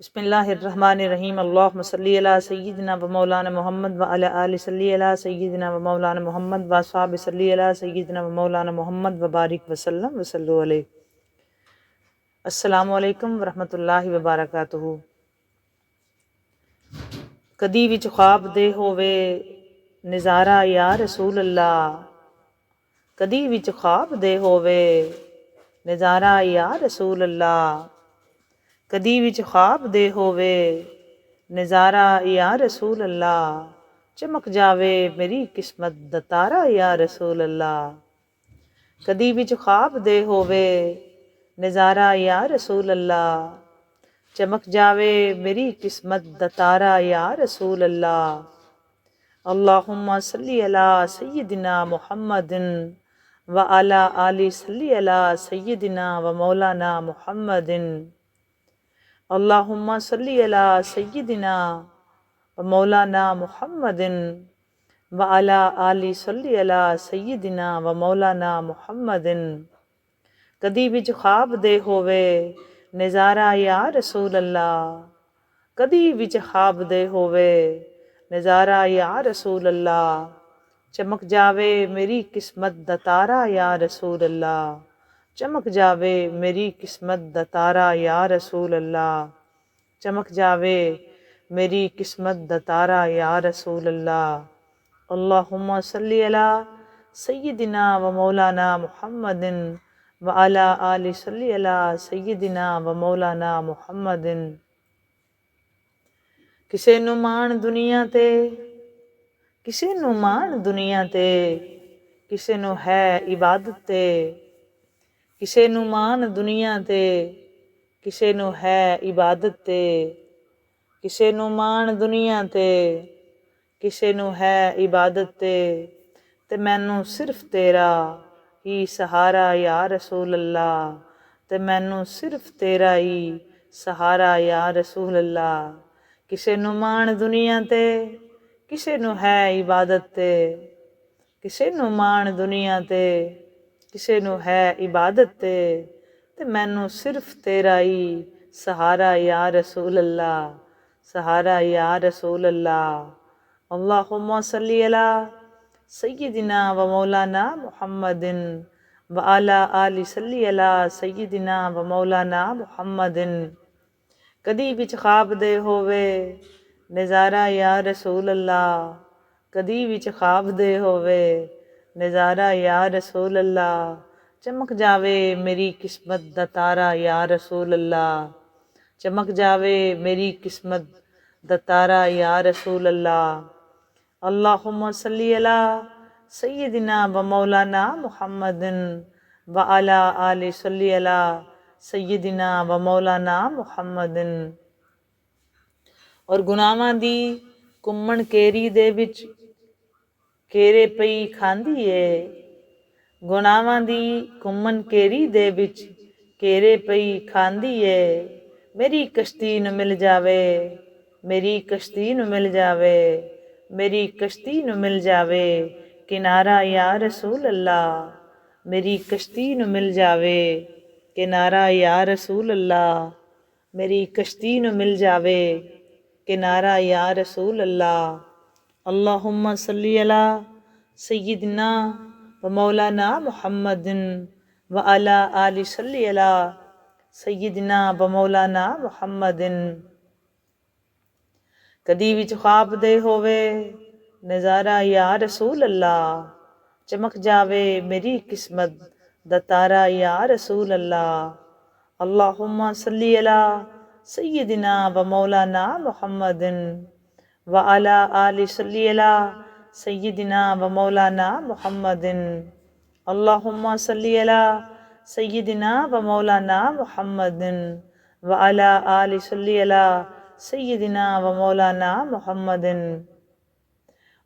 بسم اللہ الرحمن الرحیم اللہم صلی علی سیدنا و مولانا محمد و علی آل صلی علی سیدنا و مولانا محمد و اصحاب صلی علی سیدنا و مولانا محمد و بارک وسلم وصلو علیہ۔ السلام علیکم ورحمۃ اللہ وبرکاتہ۔ کدی وچ خواب دے ہووے نظارہ یا رسول اللہ، کدی وچ خواب دے ہووے نظارہ یا رسول اللہ، کدی وچ خواب دے ہووے نظارہ یا رسول اللہ، چمک جاوے میری قسمت دا تارا یا رسول اللہ، کدی وچ خواب دے ہووے نظارہ یا رسول اللہ، چمک جاوے میری قسمت دا تارا یا رسول اللہ۔ اللہم صلی علی سیدنا محمد و علی آل صلی علی سیدنا و مولانا محمد۔ اللہم صلی علی سیدنا و مولانا محمد و علی آل صلی علی سیدنا و مولانا محمد۔ کدی وچ خواب دے ہووے نظارہ یا رسول اللہ، کدی وچ خواب دے ہووے نظارہ یا رسول اللہ، چمک جاوے میری قسمت دا تارا یا رسول اللہ، چمک جاوے میری قسمت دا تارا یا رسول اللہ، چمک جاوے میری قسمت دا تارا یا رسول اللہ۔ اللہم صلی علی سیدنا و مولانا محمد و علی آل صلی علی سیدنا و مولانا محمد۔ کسے نوں مان دنیا تے، کسے نوں مان دنیا تے، کسے نوں ہے عبادت تے، کسے نوں مان دنیا تے، کسے نوں ہے عبادت تے، کسے نوں مان دنیا تے، کسے نوں ہے عبادت تے مینوں صرف تیرا ہی سہارا یا رسول اللہ، تے مینوں صرف تیرا ہی سہارا یا رسول اللہ۔ کسے نوں مان دنیا تے، کسے نوں ہے عبادت تے، کسے نوں مان دنیا تے، کسے نوں ہے عبادت تے مینوں صرف تیرا ہی سہارا یا رسول اللہ، سہارا یا رسول اللہ۔ اللہم صلی علی سیدنا و مولانا محمد و علی آل صلی علی سیدنا و مولانا محمد۔ کدی وچ خواب دے ہووے نظارہ یا رسول اللہ، کدی وچ خواب دے ہووے نظارہ یا رسول اللہ، چمک جاوے میری قسمت دا تارا یا رسول اللہ، چمک جاوے میری قسمت دا تارا یا رسول اللہ۔ اللہم صلی علی سیدنا و مولانا محمد و علی آل صلی علی سیدنا و مولانا محمد۔ اور گناہاں دی کمن کیری دے وچ کیرے پئی کھاندی اے، گناہاں دی کمن کیری دے وچ کیرے پئی کھاندی اے، میری کشتی نوں مل جاوے، میری کشتی نوں مل جاوے، میری کشتی نوں مل جاوے کنارہ یا رسول اللہ، میری کشتی نوں مل جاوے کنارہ یا رسول اللہ، میری کشتی نوں مل جاوے کنارہ یا رسول اللہ۔ اللہم صلی علی سیدنا و مولانا محمد و علی آل صلی علی سیدنا و مولانا محمد۔ کدی وچ خواب دے ہووے نظارہ یا رسول اللہ، چمک جاوے میری قسمت دا تارا یا رسول اللہ۔ اللہم صلی علی سیدنا و مولانا محمد و علی آل صلی علی سیدنا و مولانا محمد۔ اللہم صلی علی سیدنا و مولانا محمد و علی آل صلی علی سیدنا و مولانا محمد۔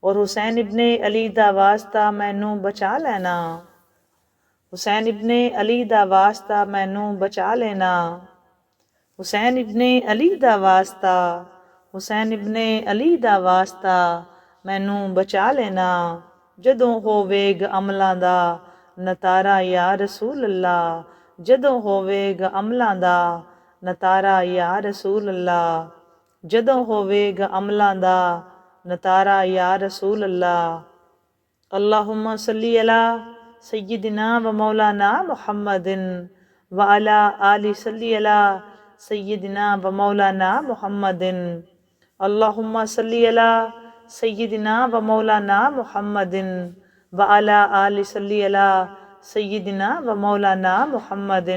اور حسین ابن علی دا واسطہ مینوں بچا لینا، حسین ابن علی دا واسطہ مینوں بچا لینا، حسین ابن علی دا واسطہ، حسین ابن علی دا واسطہ مینوں بچا لینا، جدوں ہووے گا عملاں دا نتارا یا رسول اللہ، جدوں ہووے گا عملاں دا ਨਤਾਰਾ ਯਾ ਰਸੂਲ ਅੱਲਾ। ਜਦੋਂ ਹੋਵੇਗਾ ਅਮਲਾਂ ਦਾ ਨਤਾਰਾ ਯਾ ਰਸੂਲ ਅੱਲਾ। اللہم صلی علی سیدنا و مولانا محمد و علی آل صلی علی سیدنا و مولانا محمد۔ اللہم صلی علی سیدنا و مولانا محمد و علی آل صلی علی سیدنا و مولانا محمد۔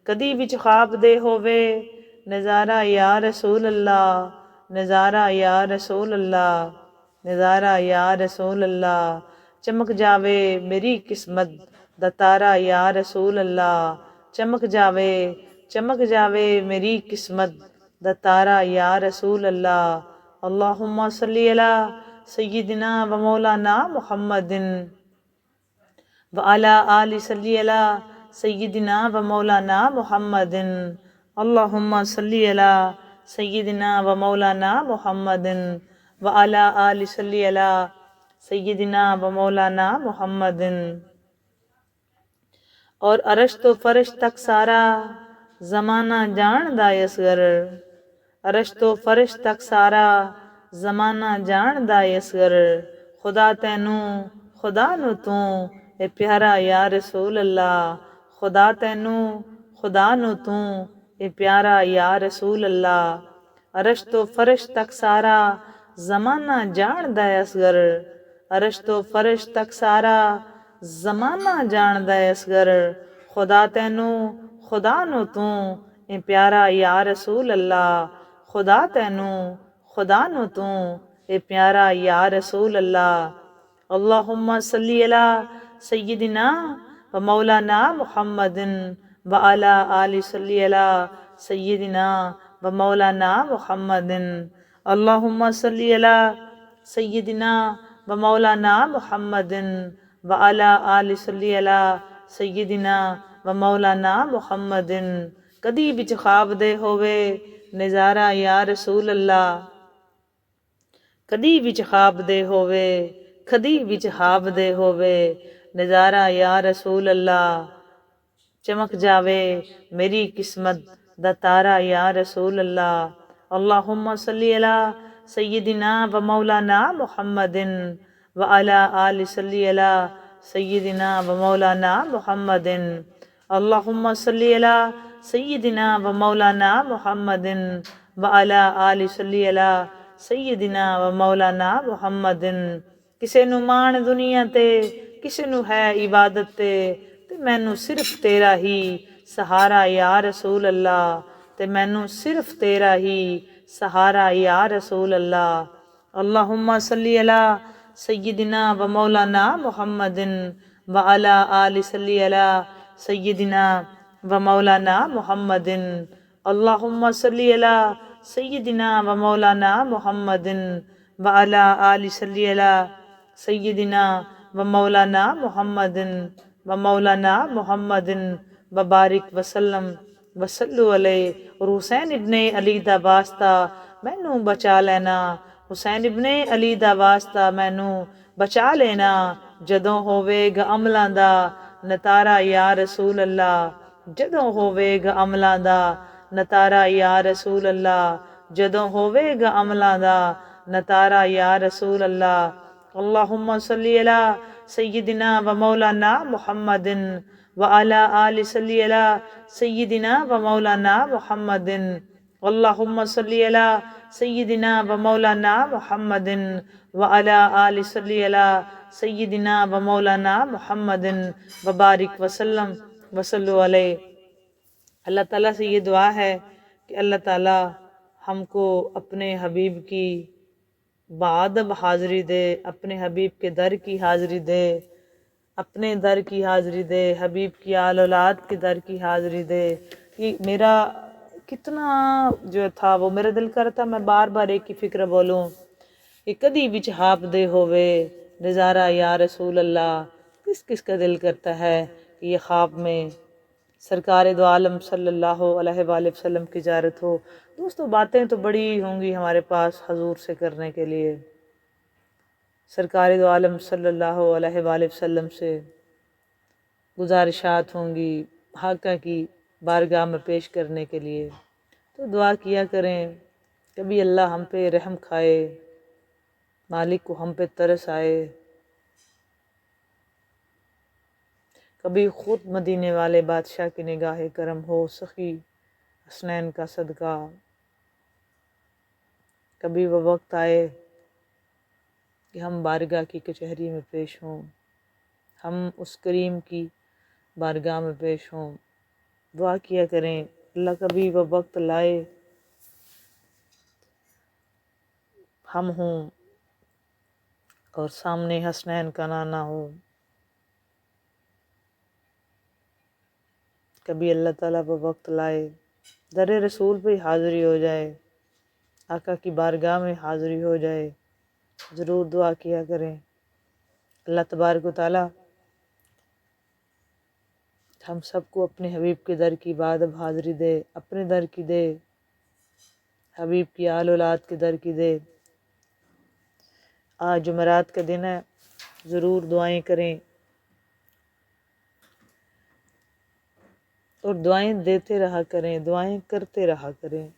کدی وچ خواب دے ہووے نظارہ یا رسول اللہ، نظارہ یا رسول اللہ، نظارہ یا رسول اللہ۔ چمک جاوے میری قسمت دا تارا یا رسول اللہ، چمک جاوے میری قسمت دا تارا یا رسول اللہ۔ اللہم صلی علی سیدنا و مولانا محمد و علی آل صلی علی سیدنا و مولانا محمد۔ اللہم صلی علی سیدنا و مولانا محمد و علی آل صلی علی سیدنا و مولانا محمد۔ اور عرش تو فرش تک سارا زمانہ جاندہ اصغر، عرش تو فرش تک سارا زمانہ جاندہ اصغر۔ خدا تینوں خدا نو تو اے پیارا یا رسول اللہ، خدا تینوں خدا نو تو اے پیارا یا رسول اللہ۔ عرش تو فرش تک سارا زمانہ جاندہ اصغر، عرش تو فرش تک سارا زمانہ جاندہ اصغر۔ خدا تینوں خدا نو تو اے پیارا یا رسول اللہ، خدا تینوں خدا نو تو اے پیارا یا رسول اللہ۔ اللہم صلی علی سیدنا و مولانا محمد و علی آل صلی علی سیدنا و مولانا محمد۔ اللہم صلی علی سیدنا و مولانا محمد و علی آل صلی علی سیدنا و مولانا محمد۔ کدی وچ خواب دے ہووے نظارہ یا رسول اللہ، کدی وچ خواب دے ہووے، کدی وچ خواب دے ہووے نظارہ یا رسول اللہ۔ چمک جاوے میری قسمت دا تارا یا رسول اللہ۔ اللہم صلی علی سیدنا و مولانا محمد و علی آل صلی علی سیدنا و مولانا محمد۔ اللہم صلی علی سیدنا و مولانا محمد و علی آل صلی علی سیدنا و مولانا محمد۔ کسے نو مان دنیا تے کسے نو ہے عبادت تے مینوں صرف تیرا ہی سہارا یا رسول اللہ، تے مینوں صرف تیرا ہی سہارا یا رسول اللہ۔ اللہم صلی علی سیدنا و مولانا محمد و علی آل صلی علی سیدنا و مولانا محمد۔ اللہم صلی علی سیدنا و مولانا محمد و علی آل صلی علی سیدنا و مولانا محمد و مولانا محمد و بارک وسلم وصلو علیہ۔ اور حسین ابن علی دا واسطہ مینوں بچا لینا، حسین ابن علی دا واسطہ مینوں بچا لینا، جدوں ہووے گا عملاں دا نتارا یا رسول اللہ، جدوں ہووے گا عملاں دا نتارا یا رسول اللہ، جدوں ہووے گا عملاں دا نتارا یا رسول اللہ۔ اللہم صلی علی سیدنا و مولانا محمد و علی آل صلی علی سیدنا و مولانا محمد۔ اللہم صلی علی سیدنا و مولانا محمد و علی آل صلی علی سیدنا و مولانا محمد و بارک وسلم وصلو علیہ۔ اللہ تعالیٰ سے یہ دعا ہے کہ اللہ تعالیٰ ہم کو اپنے حبیب کی بادب حاضری دے، اپنے حبیب کے در کی حاضری دے، اپنے در کی حاضری دے، حبیب کی آل اولاد کے در کی حاضری دے۔ کہ میرا کتنا جو تھا وہ میرا دل کرتا میں بار بار ایک ہی فکر بولوں کہ کدی وچ ہاپ دے ہووے نظارہ یا رسول اللہ۔ کس کس کا دل کرتا ہے کہ یہ خواب میں سرکار دو عالم صلی اللہ علیہ وآلہ وسلم کی زیارت ہو۔ دوستو باتیں تو بڑی ہوں گی ہمارے پاس حضور سے کرنے کے لیے، سرکار دو عالم صلی اللہ علیہ وآلہ وسلم سے گزارشات ہوں گی حقہ کی بارگاہ میں پیش کرنے کے لیے۔ تو دعا کیا کریں کبھی اللہ ہم پہ رحم کھائے، مالک کو ہم پہ ترس آئے، کبھی خود مدینے والے بادشاہ کی نگاہ کرم ہو، سخی حسنین کا صدقہ، کبھی وہ وقت آئے کہ ہم بارگاہ کی کچہری میں پیش ہوں، ہم اس کریم کی بارگاہ میں پیش ہوں، دعا کیا کریں اللہ کبھی وہ وقت لائے ہم ہوں اور سامنے حسنین کا نانا ہو، کبھی اللہ تعالیٰ وہ وقت لائے در رسول پہ حاضری ہو جائے، آقا کی بارگاہ میں حاضری ہو جائے، ضرور دعا کیا کریں اللہ تبارک و تعالیٰ ہم سب کو اپنے حبیب کے در کی بعد اب حاضری دے، اپنے در کی دے، حبیب کی آل اولاد کے در کی دے۔ آج جمعرات کا دن ہے، ضرور دعائیں کریں اور دعائیں دیتے رہا کریں، دعائیں کرتے رہا کریں۔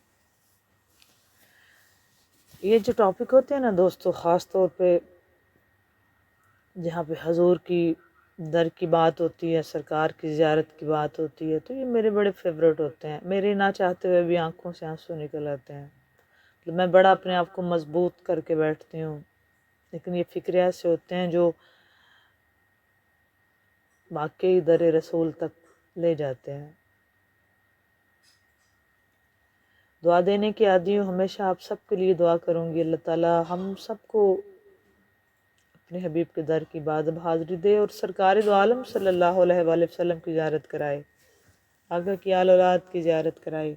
یہ جو ٹاپک ہوتے ہیں نا دوستو، خاص طور پہ جہاں پہ حضور کی در کی بات ہوتی ہے، سرکار کی زیارت کی بات ہوتی ہے، تو یہ میرے بڑے فیوریٹ ہوتے ہیں، میرے نہ چاہتے ہوئے بھی آنکھوں سے آنسو نکل آتے ہیں، میں بڑا اپنے آپ کو مضبوط کر کے بیٹھتی ہوں، لیکن یہ فکرے ایسے ہوتے ہیں جو واقعی در رسول تک لے جاتے ہیں۔ دعا دینے کی عادی ہوں، ہمیشہ آپ سب کے لیے دعا کروں گی اللہ تعالیٰ ہم سب کو اپنے حبیب کے در کی بعد اب حاضری دے اور سرکار دو عالم صلی اللہ علیہ وآلہ وسلم کی زیارت کرائے، آقا کی آل اولاد کی زیارت کرائے۔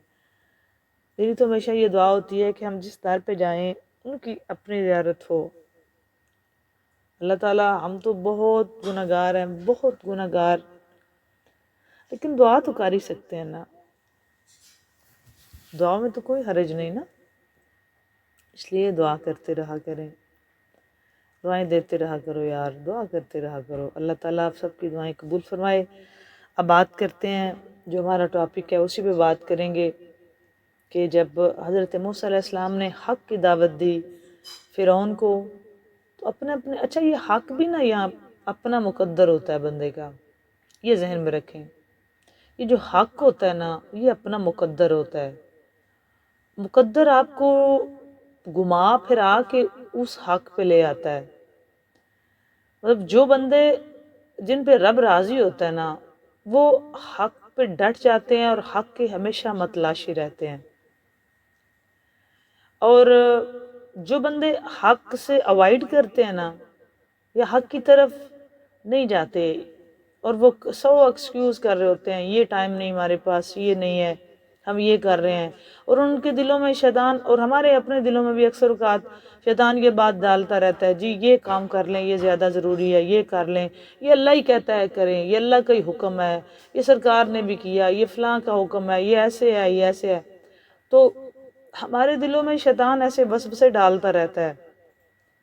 میری تو ہمیشہ یہ دعا ہوتی ہے کہ ہم جس در پہ جائیں ان کی اپنی زیارت ہو۔ اللہ تعالیٰ ہم تو بہت گناہ گار ہیں، بہت گناہ گار، لیکن دعا تو کر ہی سکتے ہیں نا، دعا میں تو کوئی حرج نہیں نا، اس لیے دعا کرتے رہا کریں، دعائیں دیتے رہا کرو یار، دعا کرتے رہا کرو، اللہ تعالیٰ آپ سب کی دعائیں قبول فرمائے۔ اب بات کرتے ہیں جو ہمارا ٹاپک ہے اسی پہ بات کریں گے کہ جب حضرت موسیٰ علیہ السلام نے حق کی دعوت دی فرعون کو، تو اپنے اچھا یہ حق بھی نا یہاں اپنا مقدر ہوتا ہے بندے کا، یہ ذہن میں رکھیں، یہ جو حق ہوتا ہے نا یہ اپنا مقدر ہوتا ہے، مقدر آپ کو گھما پھرا کے اس حق پہ لے آتا ہے، مطلب جو بندے جن پہ رب راضی ہوتا ہے نا وہ حق پہ ڈٹ جاتے ہیں اور حق کے ہمیشہ متلاشی رہتے ہیں، اور جو بندے حق سے اوائڈ کرتے ہیں نا یا حق کی طرف نہیں جاتے اور وہ سو ایکسکیوز کر رہے ہوتے ہیں، یہ ٹائم نہیں ہمارے پاس، یہ نہیں ہے، ہم یہ کر رہے ہیں، اور ان کے دلوں میں شیطان اور ہمارے اپنے دلوں میں بھی اکثر اوقات شیطان یہ بات ڈالتا رہتا ہے، جی یہ کام کر لیں، یہ زیادہ ضروری ہے، یہ کر لیں، یہ اللہ ہی کہتا ہے کریں، یہ اللہ کا ہی حکم ہے، یہ سرکار نے بھی کیا، یہ فلاں کا حکم ہے، یہ ایسے ہے، یہ ایسے ہے، تو ہمارے دلوں میں شیطان ایسے وسوسے ڈالتا رہتا ہے،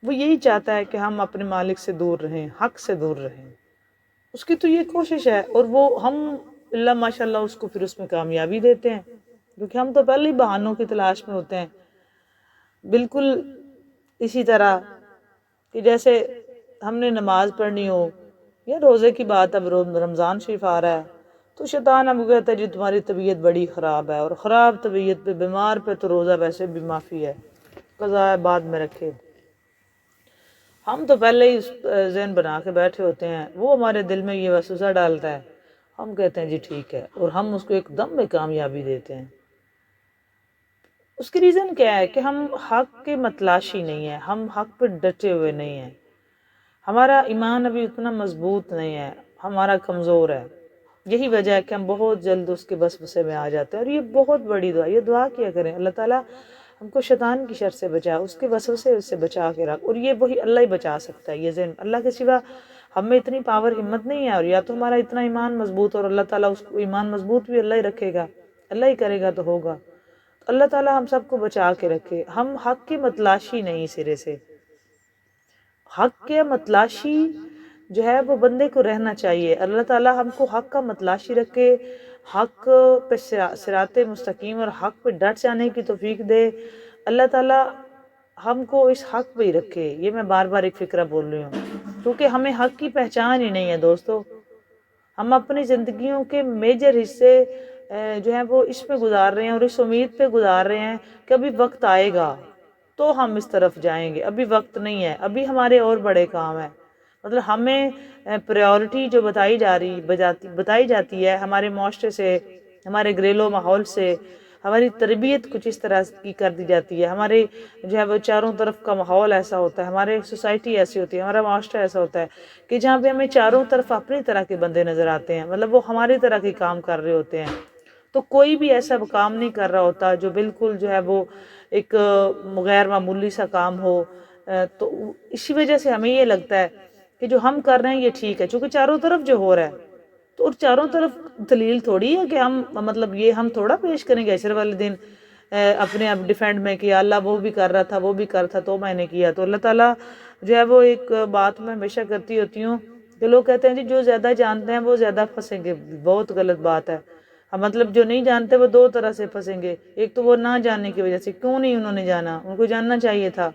وہ یہی چاہتا ہے کہ ہم اپنے مالک سے دور رہیں، حق سے دور رہیں، اس کی تو یہ کوشش ہے، اور وہ ہم اللہ ماشاء اللہ اس کو پھر اس میں کامیابی دیتے ہیں، کیونکہ ہم تو پہلے ہی بہانوں کی تلاش میں ہوتے ہیں، بالکل اسی طرح کہ جیسے ہم نے نماز پڑھنی ہو یا روزے کی بات، اب رمضان شریف آ رہا ہے تو شیطان اب کہتا ہے جی تمہاری طبیعت بڑی خراب ہے، اور خراب طبیعت پہ بیمار پہ تو روزہ ویسے بھی معافی ہے، قضاء بعد میں رکھے، ہم تو پہلے ہی ذہن بنا کے بیٹھے ہوتے ہیں، وہ ہمارے دل میں یہ وسوسہ ڈالتا ہے، ہم کہتے ہیں جی ٹھیک ہے، اور ہم اس کو ایک دم میں کامیابی دیتے ہیں۔ اس کی ریزن کیا ہے کہ ہم حق کے متلاشی نہیں ہیں، ہم حق پہ ڈٹے ہوئے نہیں ہیں، ہمارا ایمان ابھی اتنا مضبوط نہیں ہے، ہمارا کمزور ہے، یہی وجہ ہے کہ ہم بہت جلد اس کے وسوسے میں آ جاتے ہیں، اور یہ بہت بڑی دعا، یہ دعا کیا کریں اللہ تعالیٰ ہم کو شیطان کی شر سے بچا، اس کے وسوسے سے بچا کے رکھ، اور یہ وہی اللہ ہی بچا سکتا ہے، یہ ذہن، اللہ کے سوا ہم میں اتنی پاور ہمت نہیں ہے، اور یا تو ہمارا اتنا ایمان مضبوط، اور اللہ تعالیٰ اس کو ایمان مضبوط بھی اللہ ہی رکھے گا، اللہ ہی کرے گا تو ہوگا، تو اللہ تعالیٰ ہم سب کو بچا کے رکھے، ہم حق کی متلاشی نہیں سرے سے، حق کے متلاشی جو ہے وہ بندے کو رہنا چاہیے، اللہ تعالیٰ ہم کو حق کا متلاشی رکھے، حق پہ صراط مستقیم اور حق پہ ڈٹ جانے کی توفیق دے۔ اللہ تعالیٰ ہم کو اس حق پہ ہی رکھے، یہ میں بار بار ایک فکرہ بول رہی ہوں، کیونکہ ہمیں حق کی پہچان ہی نہیں ہے دوستو۔ ہم اپنی زندگیوں کے میجر حصے جو ہیں وہ اس پہ گزار رہے ہیں اور اس امید پہ گزار رہے ہیں کہ ابھی وقت آئے گا تو ہم اس طرف جائیں گے، ابھی وقت نہیں ہے، ابھی ہمارے اور بڑے کام ہیں۔ مطلب ہمیں پریورٹی جو بتائی جاتی ہے ہمارے معاشرے سے، ہمارے گھریلو ماحول سے، ہماری تربیت کچھ اس طرح کی کر دی جاتی ہے، ہمارے جو ہے وہ چاروں طرف کا ماحول ایسا ہوتا ہے، ہمارے سوسائٹی ایسی ہوتی ہے، ہمارا معاشرہ ایسا ہوتا ہے کہ جہاں پہ ہمیں چاروں طرف اپنی طرح کے بندے نظر آتے ہیں، مطلب وہ ہماری طرح کے کام کر رہے ہوتے ہیں، تو کوئی بھی ایسا کام نہیں کر رہا ہوتا جو بالکل جو ہے وہ ایک غیر معمولی سا کام ہو۔ تو اسی وجہ سے ہمیں یہ لگتا ہے کہ جو ہم کر رہے ہیں یہ ٹھیک ہے، چونکہ چاروں طرف جو ہو رہا ہے، تو اور چاروں طرف دلیل تھوڑی ہے کہ ہم مطلب یہ ہم تھوڑا پیش کریں گے عشر والے دن اپنے آپ ڈیفینڈ میں کہ اللہ وہ بھی کر رہا تھا وہ بھی کر رہا تھا تو میں نے کیا۔ تو اللہ تعالیٰ جو ہے وہ ایک بات میں ہمیشہ کرتی ہوتی ہوں کہ لوگ کہتے ہیں جی جو زیادہ جانتے ہیں وہ زیادہ پھنسیں گے، بہت غلط بات ہے۔ مطلب جو نہیں جانتے وہ دو طرح سے پھنسیں گے، ایک تو وہ نہ جاننے کی وجہ سے، کیوں نہیں انہوں نے جانا، ان کو جاننا چاہیے تھا،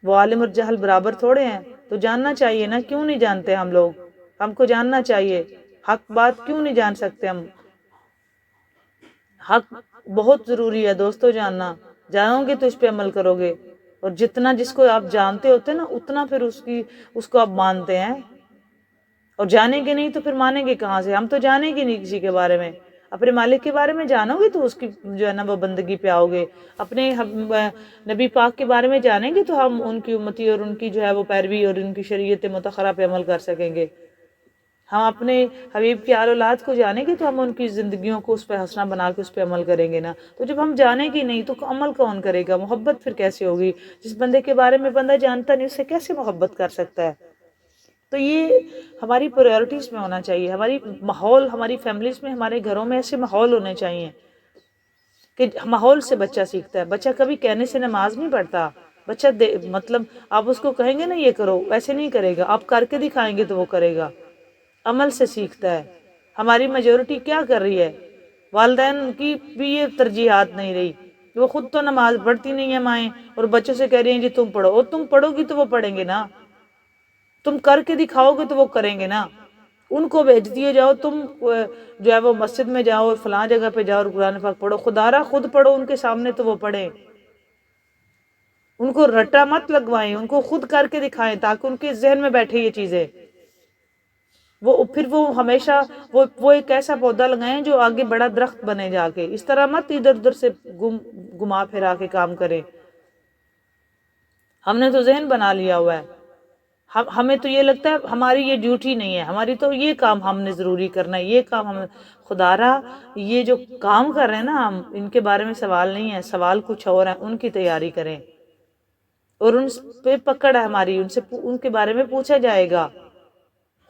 وہ عالم اور جہل برابر تھوڑے ہیں، تو جاننا چاہیے نا، کیوں نہیں جانتے ہم لوگ، ہم کو جاننا چاہیے، حق بات کیوں نہیں جان سکتے ہم؟ حق بہت ضروری ہے دوستو جاننا، جانو گے تو اس پہ عمل کرو گے، اور جتنا جس کو آپ جانتے ہوتے نا اتنا پھر اس کو آپ مانتے ہیں، اور جانیں گے نہیں تو پھر مانیں گے کہاں سے؟ ہم تو جانیں گے نہیں کسی کے بارے میں، اپنے مالک کے بارے میں جانو گے تو اس کی جو ہے نا وہ بندگی پہ آؤ گے، اپنے نبی پاک کے بارے میں جانیں گے تو ہم ان کی امتی اور ان کی جو ہے وہ پیروی اور ان کی شریعت مطہرہ پہ عمل کر سکیں گے۔ ہم اپنے حبیب کی آل اولاد کو جانیں گے تو ہم ان کی زندگیوں کو اس پہ حسنہ بنا کے اس پہ عمل کریں گے نا۔ تو جب ہم جانیں گے نہیں تو عمل کون کرے گا؟ محبت پھر کیسے ہوگی؟ جس بندے کے بارے میں بندہ جانتا نہیں اس سے کیسے محبت کر سکتا ہے؟ تو یہ ہماری پریورٹیز میں ہونا چاہیے، ہماری ماحول، ہماری فیملیز میں، ہمارے گھروں میں ایسے ماحول ہونے چاہیے کہ ماحول سے بچہ سیکھتا ہے۔ بچہ کبھی کہنے سے نماز نہیں پڑھتا، بچہ مطلب آپ اس کو کہیں گے نا یہ کرو، ویسے نہیں کرے گا، آپ کر کے دکھائیں گے تو وہ کرے گا، عمل سے سیکھتا ہے۔ ہماری میجورٹی کیا کر رہی ہے؟ والدین کی بھی یہ ترجیحات نہیں رہی، وہ خود تو نماز پڑھتی نہیں ہے مائیں، اور بچوں سے کہہ رہی ہیں جی تم پڑھو، اور تم پڑھو گی تو وہ پڑھیں گے نا، تم کر کے دکھاؤ گے تو وہ کریں گے نا۔ ان کو بھیج دیے جاؤ، تم جو ہے وہ مسجد میں جاؤ اور فلاں جگہ پہ جاؤ اور قرآن پاک پڑھو، خدا را خود پڑھو ان کے سامنے تو وہ پڑھیں، ان کو رٹا مت لگوائیں، ان کو خود کر کے دکھائیں تاکہ ان کے ذہن میں بیٹھے یہ چیزیں، وہ ہمیشہ وہ ایک ایسا پودا لگائیں جو آگے بڑا درخت بنے جا کے، اس طرح مت ادھر ادھر سے گما پھرا کے کام کریں۔ ہم نے تو ذہن بنا لیا ہوا ہے، ہمیں تو یہ لگتا ہے ہماری یہ ڈیوٹی نہیں ہے، ہماری تو یہ کام ہم نے ضروری کرنا ہے، یہ کام ہمیں، خدا را یہ جو کام کر رہے ہیں نا ہم، ان کے بارے میں سوال نہیں ہے، سوال کچھ اور ہے، ان کی تیاری کریں، اور ان پہ پکڑ ہے ہماری، ان کے بارے میں پوچھا جائے گا۔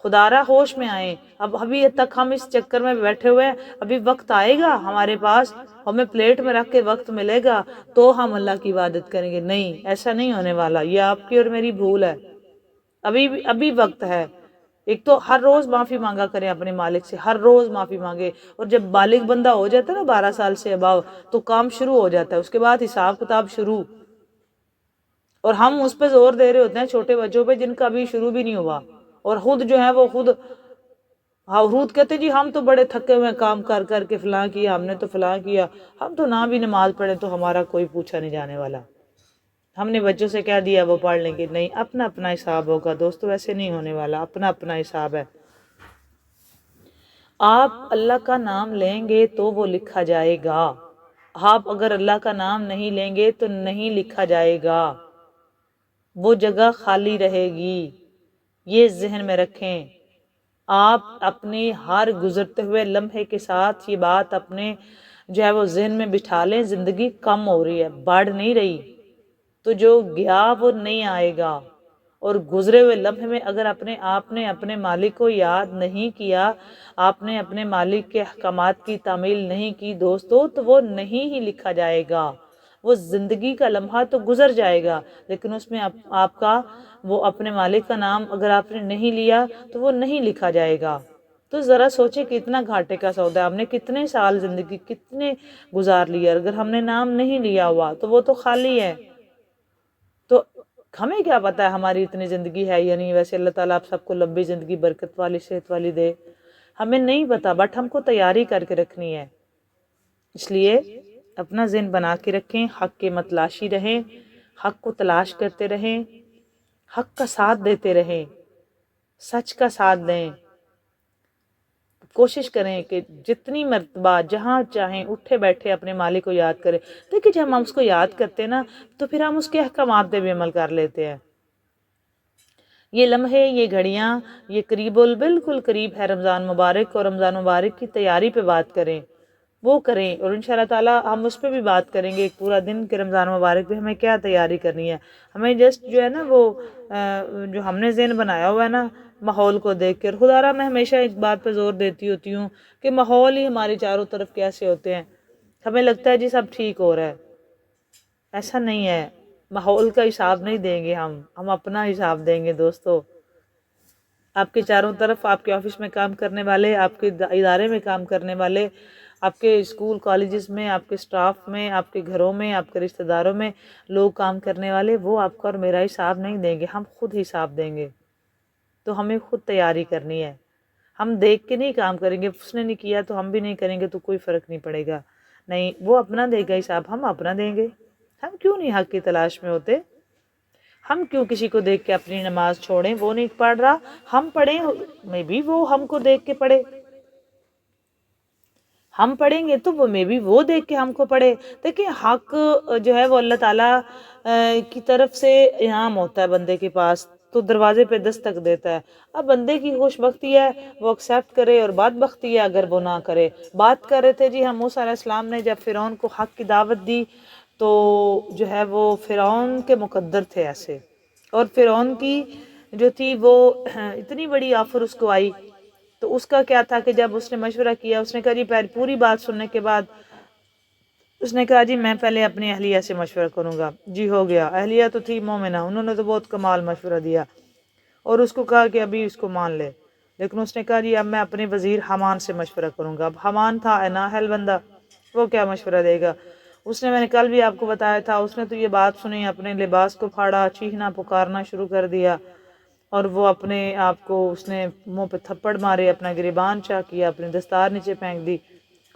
خدا را ہوش میں آئیں، ابھی تک ہم اس چکر میں بیٹھے ہوئے ہیں، ابھی وقت آئے گا ہمارے پاس، ہمیں پلیٹ میں رکھ کے وقت ملے گا تو ہم اللہ کی عبادت کریں گے، نہیں، ایسا نہیں ہونے والا، یہ آپ کی اور میری بھول ہے۔ ابھی وقت ہے۔ ایک تو ہر روز معافی مانگا کریں اپنے مالک سے، ہر روز معافی مانگے، اور جب بالغ بندہ ہو جاتا ہے نا 12 سال سے اباؤ تو کام شروع ہو جاتا ہے، اس کے بعد حساب کتاب شروع، اور ہم اس پہ زور دے رہے ہوتے ہیں چھوٹے بچوں پہ جن کا ابھی شروع بھی نہیں ہوا، اور خود جو ہے وہ خود حرود کہتے جی ہم تو بڑے تھکے ہوئے کام کر کر کے فلاں کیا، ہم نے تو فلاں کیا، ہم تو نہ بھی نماز پڑھیں تو ہمارا کوئی پوچھا نہیں جانے والا، ہم نے بچوں سے کہہ دیا وہ پڑھ لیں گے، نہیں، اپنا اپنا حساب ہوگا دوستو، ایسے نہیں ہونے والا، اپنا اپنا حساب ہے۔ آپ اللہ کا نام لیں گے تو وہ لکھا جائے گا، آپ اگر اللہ کا نام نہیں لیں گے تو نہیں لکھا جائے گا، وہ جگہ خالی رہے گی، یہ ذہن میں رکھیں۔ آپ اپنے ہر گزرتے ہوئے لمحے کے ساتھ یہ بات اپنے جو ہے وہ ذہن میں بٹھا لیں، زندگی کم ہو رہی ہے، بڑھ نہیں رہی، تو جو گیا وہ نہیں آئے گا، اور گزرے ہوئے لمحے میں اگر آپ نے اپنے مالک کو یاد نہیں کیا، آپ نے اپنے مالک کے احکامات کی تعمیل نہیں کی دوستو، تو وہ نہیں ہی لکھا جائے گا، وہ زندگی کا لمحہ تو گزر جائے گا لیکن اس میں آپ کا وہ اپنے مالک کا نام اگر آپ نے نہیں لیا تو وہ نہیں لکھا جائے گا۔ تو ذرا سوچے کہ اتنا گھاٹے کا سودا ہے، ہم نے کتنے سال زندگی کتنے گزار لیے، اگر ہم نے نام نہیں لیا ہوا تو وہ تو خالی ہے۔ تو ہمیں کیا پتا ہے ہماری اتنی زندگی ہے یا نہیں، ویسے اللہ تعالیٰ آپ سب کو لمبی زندگی برکت والی صحت والی دے، ہمیں نہیں پتا، بٹ ہم کو تیاری کر کے رکھنی ہے۔ اس لیے اپنا ذہن بنا کے رکھیں، حق کے متلاشی رہیں، حق کو تلاش کرتے رہیں، حق کا ساتھ دیتے رہیں، سچ کا ساتھ دیں، کوشش کریں کہ جتنی مرتبہ جہاں چاہیں اٹھے بیٹھے اپنے مالک کو یاد کریں۔ دیکھیں جب ہم اس کو یاد کرتے ہیں نا تو پھر ہم اس کے احکامات پہ بھی عمل کر لیتے ہیں۔ یہ لمحے، یہ گھڑیاں، یہ قریب بالکل قریب ہے رمضان مبارک، اور رمضان مبارک کی تیاری پہ بات کریں، وہ کریں، اور انشاءاللہ تعالیٰ ہم اس پہ بھی بات کریں گے ایک پورا دن کہ رمضان مبارک پہ ہمیں کیا تیاری کرنی ہے۔ ہمیں جسٹ جو ہے نا وہ جو ہم نے ذہن بنایا ہوا ہے نا ماحول کو دیکھ کر، خدا را میں ہمیشہ ایک بات پہ زور دیتی ہوتی ہوں کہ ماحول ہی ہمارے چاروں طرف کیسے ہوتے ہیں، ہمیں لگتا ہے جی سب ٹھیک ہو رہا ہے، ایسا نہیں ہے۔ ماحول کا حساب نہیں دیں گے ہم اپنا حساب دیں گے دوستو۔ آپ کے چاروں طرف، آپ کے آفس میں کام کرنے والے، آپ کے ادارے میں کام کرنے والے، آپ کے اسکول کالجز میں، آپ کے سٹاف میں، آپ کے گھروں میں، آپ کے رشتہ داروں میں لوگ کام کرنے والے، وہ آپ کا اور میرا حساب نہیں دیں گے، ہم خود حساب دیں گے۔ تو ہمیں خود تیاری کرنی ہے، ہم دیکھ کے نہیں کام کریں گے، اس نے نہیں کیا تو ہم بھی نہیں کریں گے تو کوئی فرق نہیں پڑے گا، نہیں، وہ اپنا دے گا حساب، ہم اپنا دیں گے۔ ہم کیوں نہیں حق کی تلاش میں ہوتے؟ ہم کیوں کسی کو دیکھ کے اپنی نماز چھوڑیں، وہ نہیں پڑھ رہا ہم پڑھیں، میں بھی وہ ہم کو دیکھ کے پڑھے، ہم پڑھیں گے تو وہ میں بھی وہ دیکھ کے ہم کو پڑھے۔ دیکھیں حق جو ہے وہ اللہ تعالیٰ کی طرف سے انعام ہوتا ہے بندے کے پاس، تو دروازے پہ دستک دیتا ہے۔ اب بندے کی خوش بختی ہے وہ ایکسیپٹ کرے، اور بات بختی ہے اگر وہ نہ کرے۔ بات کر رہے تھے جی ہم موسیٰ علیہ السلام نے جب فرعون کو حق کی دعوت دی تو جو ہے وہ فرعون کے مقدر تھے ایسے، اور فرعون کی جو تھی وہ اتنی بڑی آفر اس کو آئی، تو اس کا کیا تھا کہ جب اس نے مشورہ کیا، اس نے کہا جی پوری بات سننے کے بعد اس نے کہا جی میں پہلے اپنی اہلیہ سے مشورہ کروں گا۔ جی ہو گیا، اہلیہ تو تھی مومنہ، انہوں نے تو بہت کمال مشورہ دیا، اور اس کو کہا کہ ابھی اس کو مان لے، لیکن اس نے کہا جی اب میں اپنے وزیر حمان سے مشورہ کروں گا۔ اب حمان تھا نااہل بندہ، وہ کیا مشورہ دے گا؟ اس نے، میں نے کل بھی آپ کو بتایا تھا، اس نے تو یہ بات سنی، اپنے لباس کو پھاڑا، چیخنا پکارنا شروع کر دیا، اور وہ اپنے آپ کو اس نے منہ پہ تھپڑ مارے، اپنا گریبان چاک کیا، اپنی دستار نیچے پھینک دی،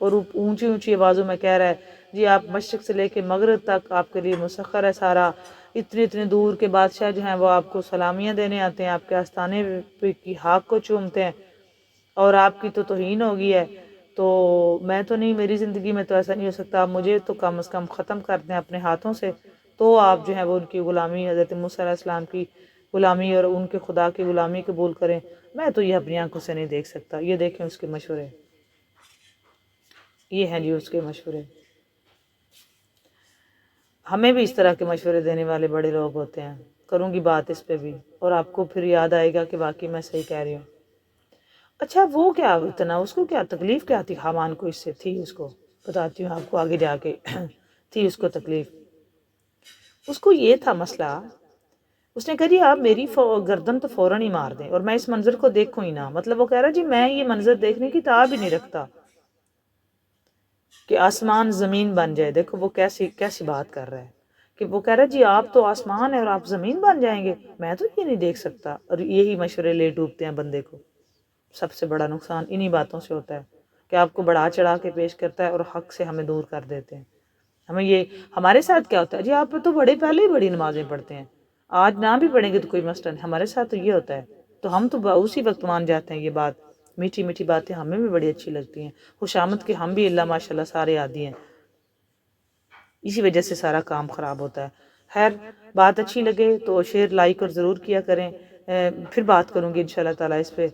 اور اونچی اونچی آوازوں میں کہہ رہا ہے جی آپ مشرق سے لے کے مغرب تک آپ کے لیے مسخر ہے سارا، اتنے دور کے بادشاہ جو ہیں وہ آپ کو سلامیاں دینے آتے ہیں، آپ کے آستانے پہ کی ہاک کو چومتے ہیں، اور آپ کی تو توہین ہو گئی ہے، تو میں تو نہیں، میری زندگی میں تو ایسا نہیں ہو سکتا، آپ مجھے تو کم از کم ختم کر دیں اپنے ہاتھوں سے، تو آپ جو ہے وہ ان کی غلامی، حضرت موسیٰ علیہ السلام کی غلامی اور ان کے خدا کی غلامی قبول کریں۔ میں تو یہ اپنی آنکھوں سے نہیں دیکھ سکتا۔ یہ دیکھیں اس کے مشورے، یہ ہیں جی اس کے مشورے۔ ہمیں بھی اس طرح کے مشورے دینے والے بڑے لوگ ہوتے ہیں، کروں گی بات اس پہ بھی، اور آپ کو پھر یاد آئے گا کہ واقعی میں صحیح کہہ رہی ہوں۔ اچھا وہ کیا اتنا، اس کو کیا تکلیف کیا تھی حامان کو، اس سے تھی، اس کو بتاتی ہوں آپ کو آگے جا کے تھی اس کو تکلیف۔ اس کو یہ تھا مسئلہ، اس نے کہا جی آپ میری گردن تو فوراً ہی مار دیں، اور میں اس منظر کو دیکھوں ہی نہ، مطلب وہ کہہ رہا جی میں یہ منظر دیکھنے کی تاب ہی نہیں رکھتا کہ آسمان زمین بن جائے۔ دیکھو وہ کیسی بات کر رہا ہے، کہ وہ کہہ رہا ہے جی آپ تو آسمان ہے اور آپ زمین بن جائیں گے، میں تو یہ نہیں دیکھ سکتا۔ اور یہی مشورے لے ڈوبتے ہیں بندے کو، سب سے بڑا نقصان انہی باتوں سے ہوتا ہے کہ آپ کو بڑھا چڑھا کے پیش کرتا ہے اور حق سے ہمیں دور کر دیتے ہیں۔ ہمیں یہ، ہمارے ساتھ کیا ہوتا ہے جی آپ تو پہلے ہی بڑی نمازیں پڑھتے ہیں، آج نہ بھی پڑھیں گے تو کوئی مسئلہ نہیں، ہمارے ساتھ تو یہ ہوتا ہے، تو ہم تو اسی وقت مان جاتے ہیں۔ یہ بات میٹھی میٹھی باتیں ہمیں بھی بڑی اچھی لگتی ہیں، خوشامد کے ہم بھی اللہ ماشاءاللہ سارے عادی ہیں، اسی وجہ سے سارا کام خراب ہوتا ہے۔ خیر، بات اچھی لگے تو شیئر لائک اور ضرور کیا کریں، پھر بات کروں گی انشاءاللہ تعالیٰ اس پہ۔